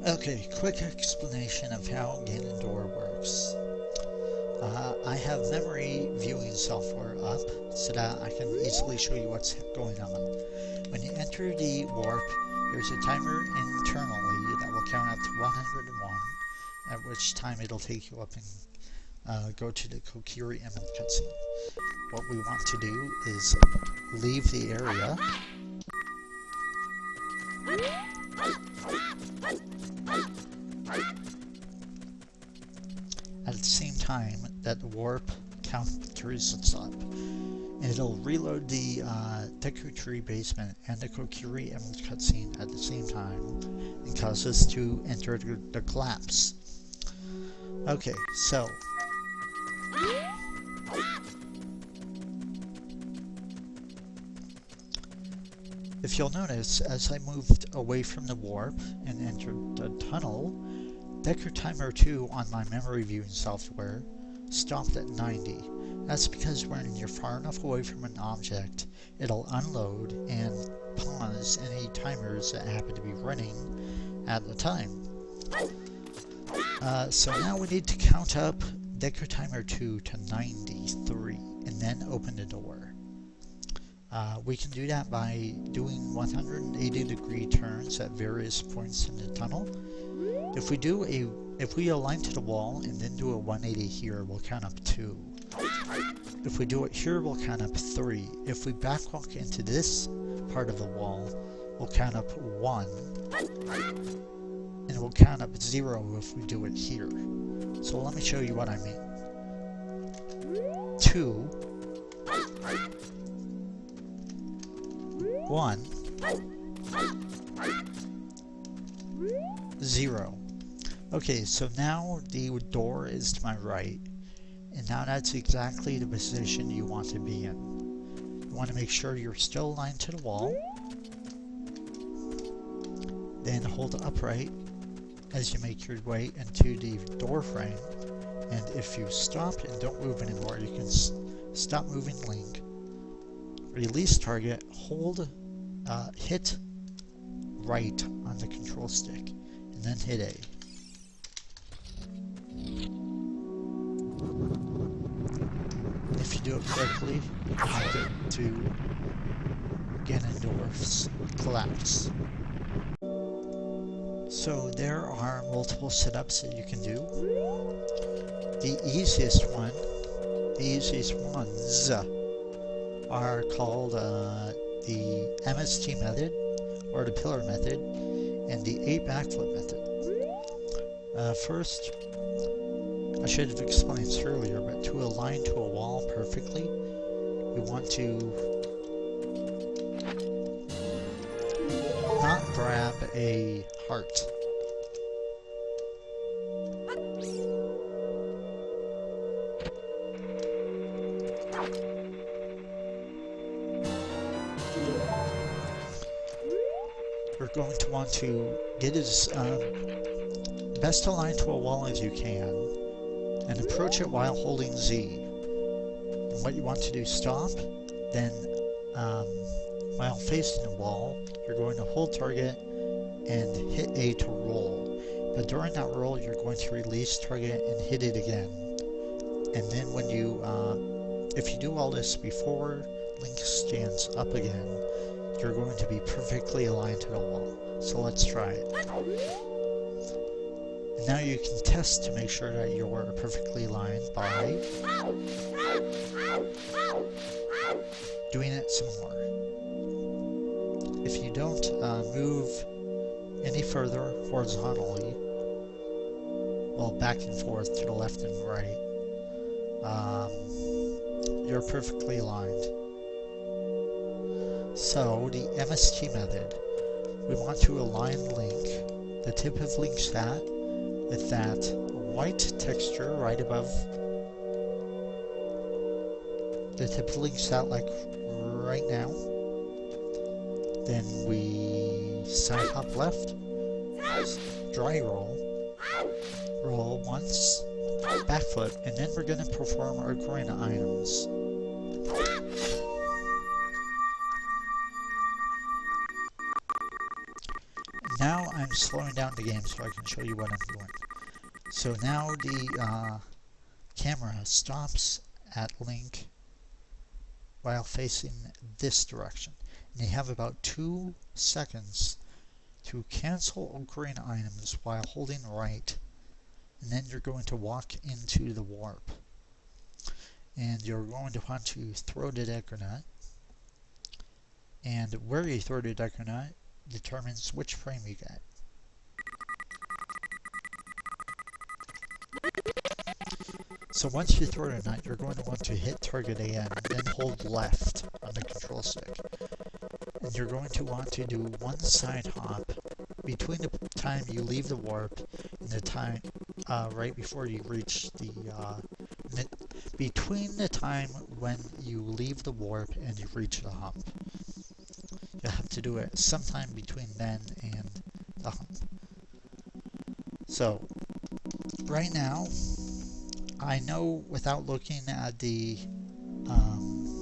Okay, quick explanation of how Ganondoor works. I have memory viewing software up so that I can easily show you what's going on. When you enter the warp, there's a timer internally that will count up to 101, at which time it'll take you up and go to the Kokiri Emerald cutscene. What we want to do is leave the area. At the same time that the warp counter resets up. And it'll reload the Deku Tree basement and the Kokiri Emerald cutscene at the same time and cause us to enter the collapse. Okay, so if you'll notice, as I moved away from the warp and entered the tunnel, Deku Timer 2 on my memory viewing software stopped at 90. That's because when you're far enough away from an object, it'll unload and pause any timers that happen to be running at the time. So now we need to count up Deku Timer 2 to 93 and then open the door. We can do that by doing 180-degree turns at various points in the tunnel. If we align to the wall and then do a 180 here, we'll count up 2. If we do it here, we'll count up 3. If we backwalk into this part of the wall, we'll count up 1. And we'll count up 0 if we do it here. So let me show you what I mean. 2, 1, 0. Okay, so now the door is to my right, and now that's exactly the position you want to be in. You want to make sure you're still aligned to the wall, then hold upright as you make your way into the door frame, and if you stop and don't move anymore, you can stop moving Link, release target, hold, hit right on the control stick, and then hit A. If you do it correctly, you can get to Ganondoor's collapse. So there are multiple setups that you can do. The easiest ones are called the MST method, or the pillar method, and the 8 backflip method. First, I should have explained this earlier, but to align to a wall perfectly, you want to not grab a heart. You're going to want to get as best aligned to a wall as you can and approach it while holding Z. And what you want to do is stop, then while facing the wall, you're going to hold target and hit A to roll. But during that roll, you're going to release target and hit it again. And then when you, if you do all this before Link stands up again, you're going to be perfectly aligned to the wall. So let's try it. And now you can test to make sure that you're perfectly aligned by doing it some more. If you don't move any further horizontally, well, back and forth to the left and right, you're perfectly aligned. So, the MST method, we want to align Link, the tip of Link's hat, with that white texture right above the tip of Link's hat, like right now. Then we side hop left, dry roll, roll once, backflip, and then we're going to perform our grind items. Now I'm slowing down the game so I can show you what I'm doing. So now the camera stops at Link while facing this direction. And you have about 2 seconds to cancel occurring items while holding right, and then you're going to walk into the warp. And you're going to want to throw the Decker and where you throw the Decker determines which frame you get. So once you throw the nut, you're going to want to hit target again, then hold left on the control stick. And you're going to want to do one side hop between the time you leave the warp and the time right before you reach the between the time when you leave the warp and you reach the hump. You'll have to do it sometime between then and the hump. So right now, I know without looking at the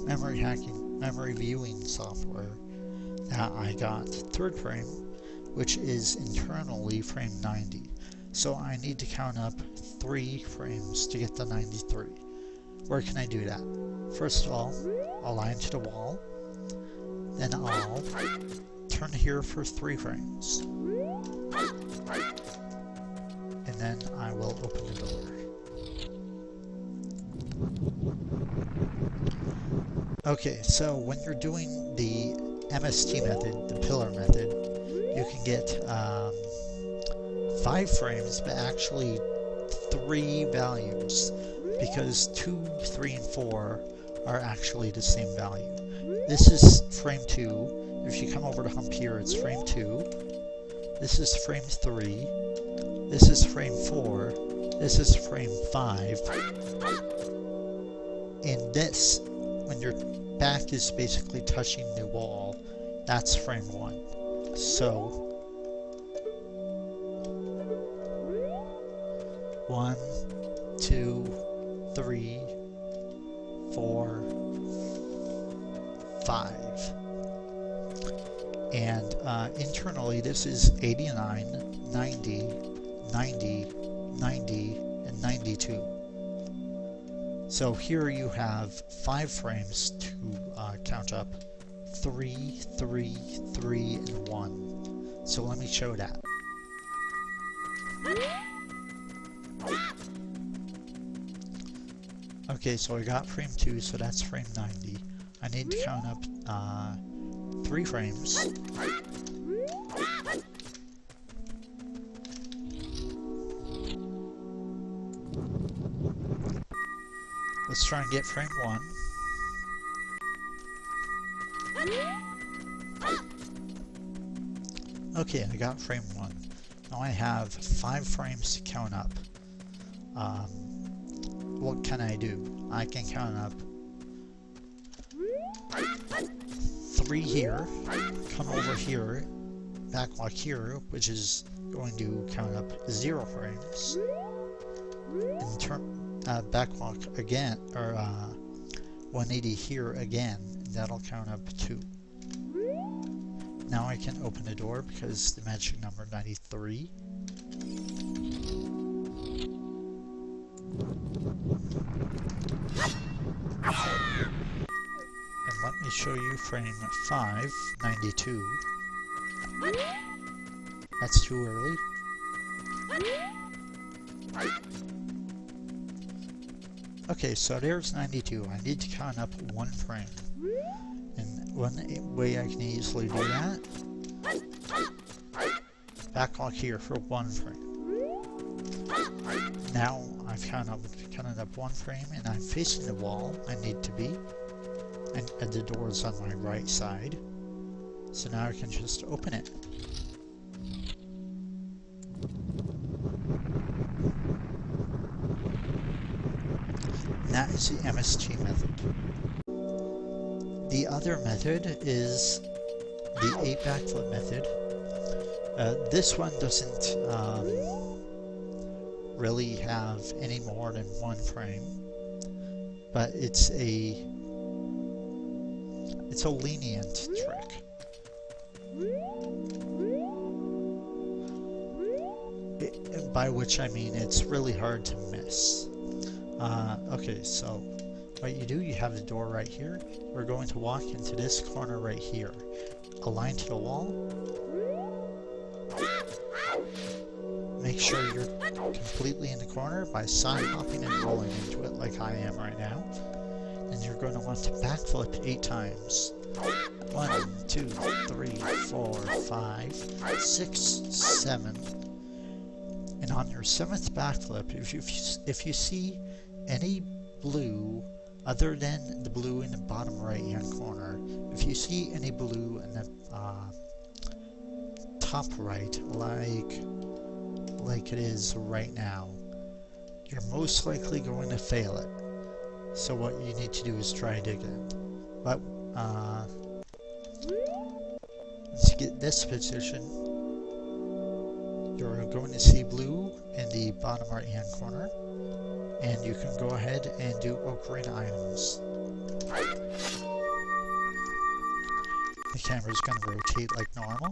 memory viewing software that I got third frame, which is internally frame 90. So I need to count up 3 frames to get the 93. Where can I do that? First of all, I'll align to the wall, then I'll turn here for 3 frames, and then I will open the door. Okay, so when you're doing the MST method, the pillar method, you can get 5 frames, but actually 3 values, because 2, 3, and 4 are actually the same value. This is frame 2. If you come over to hump here, it's frame 2. This is frame 3. This is frame 4. This is frame 5. And this, when your back is basically touching the wall, that's frame 1. So 1, 2, 3, 4, 5. And internally this is 89, 90, 90, 90, and 92. So here you have 5 frames to count up 3, 3, 3, and 1. So let me show that. Okay, so I got frame 2, so that's frame 90. I need to count up 3 frames. Let's try and get frame 1. Okay, I got frame 1. Now I have 5 frames to count up. What can I do? I can count up 3 here, come over here, backwalk here, which is going to count up 0 frames, and backwalk again, or 180 here again, and that'll count up 2. Now I can open the door because the magic number 93. And let me show you frame 5, 92. That's too early. Okay, so there's 92. I need to count up 1 frame. And one way I can easily do that, backlog here for 1 frame. Now I've counted up 1 frame and I'm facing the wall I need to be. And the door is on my right side. So now I can just open it. And that is the MST method. The other method is the 8 backflip method. This one doesn't really have any more than 1 frame, but it's a lenient trick. by which I mean it's really hard to miss. Okay, so what you do, you have the door right here. We're going to walk into this corner right here. Align to the wall. Make sure you're completely in the corner by side hopping and rolling into it like I am right now. And you're going to want to backflip 8 times. 1, 2, 3, 4, 5, 6, 7. And on your 7th backflip, if you see any blue other than the blue in the bottom right hand corner, if you see any blue in the top right, like it is right now, you're most likely going to fail it. So what you need to do is try it again. But once you get this position, you're going to see blue in the bottom right hand corner, and you can go ahead and do ocarina items. The camera is going to rotate like normal.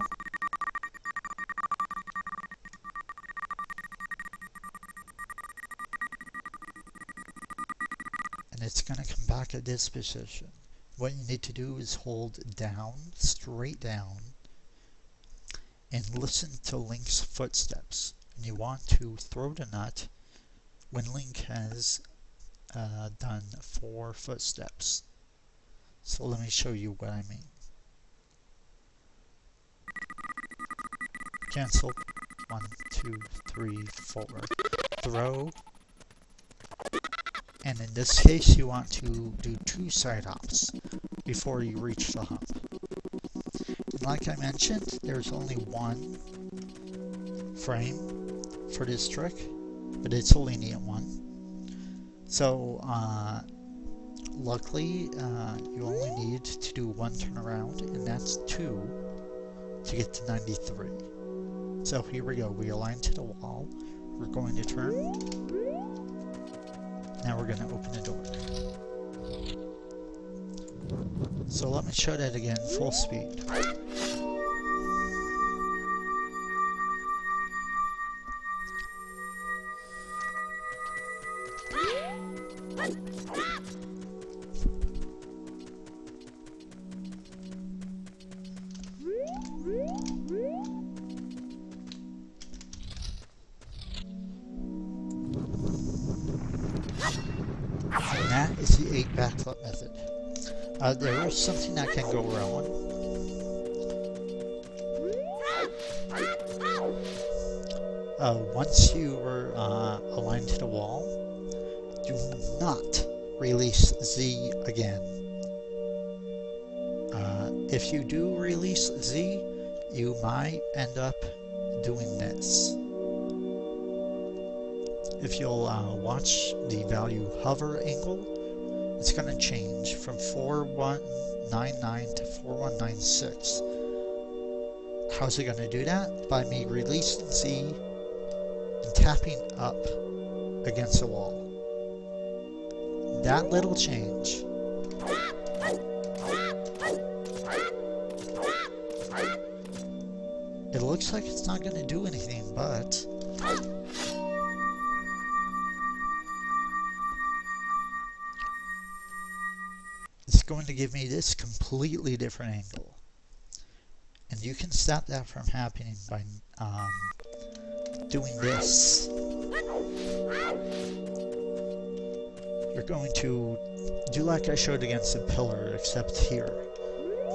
And it's going to come back at this position. What you need to do is hold down, straight down, and listen to Link's footsteps. And you want to throw the nut when Link has done 4 footsteps. So let me show you what I mean. Cancel. 1, 2, 3, 4. Throw. And in this case, you want to do 2 side hops before you reach the hump. And like I mentioned, there's only 1 frame for this trick, but it's a lenient one. So, luckily, you only need to do 1 turnaround, and that's 2 to get to 93. So here we go. We align to the wall. We're going to turn. Now we're going to open the door. So let me show that again, full speed. And that is the 8 backflip method. There is something that can go wrong. Once you are aligned to the wall, do not release Z again. If you do release Z, you might end up doing this. If you'll watch the value hover angle, it's going to change from 4199 to 4196. How's it going to do that? By me releasing Z and tapping up against the wall. That little change. It looks like it's not going to do anything, but it's going to give me this completely different angle. And you can stop that from happening by doing this. You're going to do like I showed against the pillar, except here.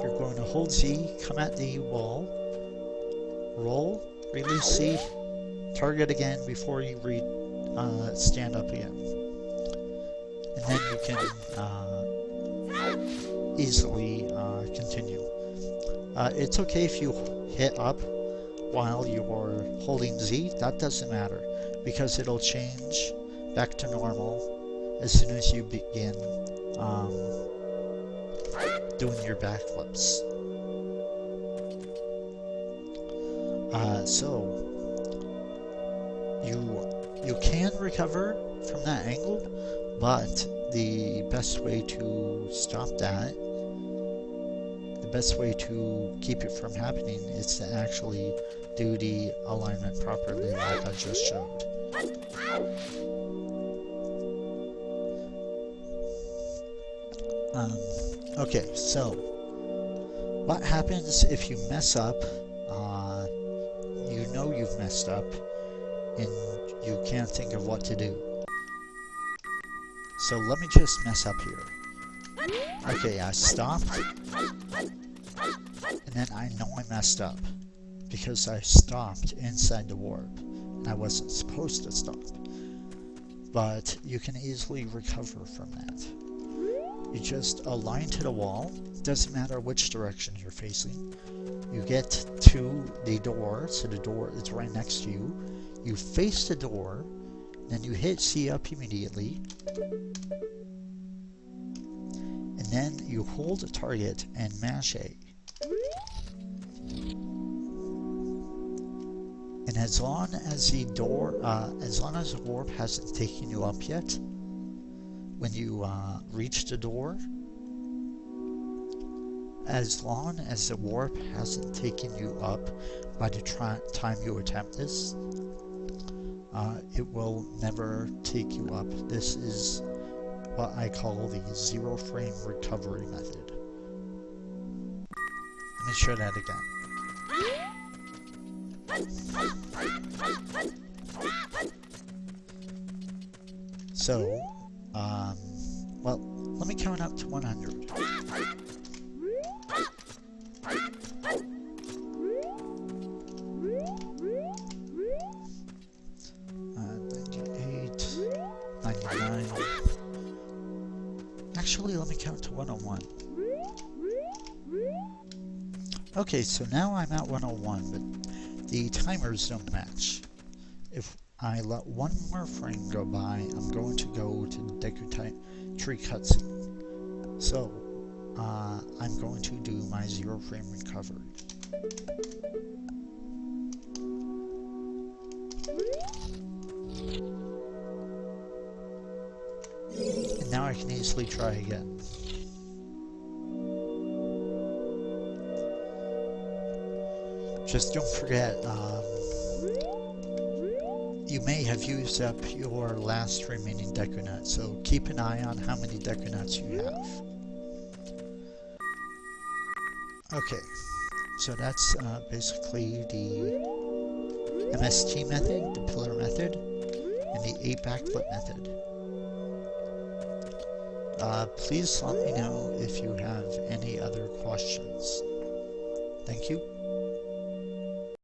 You're going to hold Z, come at the wall, roll, release Z, target again before you stand up again. And then you can easily continue. It's okay if you hit up while you're holding Z, that doesn't matter, because it'll change back to normal as soon as you begin doing your backflips. So you can recover from that angle, but the best way to stop that, the best way to keep it from happening, is to actually do the alignment properly like I just showed. Okay, so what happens if you mess up? You know you've messed up and you can't think of what to do. So let me just mess up here. Okay, I stopped, and then I know I messed up because I stopped inside the warp and I wasn't supposed to stop. But you can easily recover from that. You just align to the wall, doesn't matter which direction you're facing. You get to the door, so the door is right next to you. You face the door, then you hit C up immediately. And then you hold the target and mash A. And as long as the warp hasn't taken you up yet, when you reach the door, as long as the warp hasn't taken you up by the time you attempt this, it will never take you up. This is what I call the 0 frame recovery method. Let me show that again. So, well, let me count up to 100. 98, 99. Actually, let me count to 101. Okay, so now I'm at 101, but the timers don't match. If I let one more frame go by, I'm going to go to the Deku Tree cutscene. So, I'm going to do my 0 frame recovery. And now I can easily try again. Just don't forget, you may have used up your last remaining Deku Nut, so keep an eye on how many Deku Nuts you have. Okay, so that's basically the MST method, the pillar method, and the 8 backflip method. Please let me know if you have any other questions. Thank you.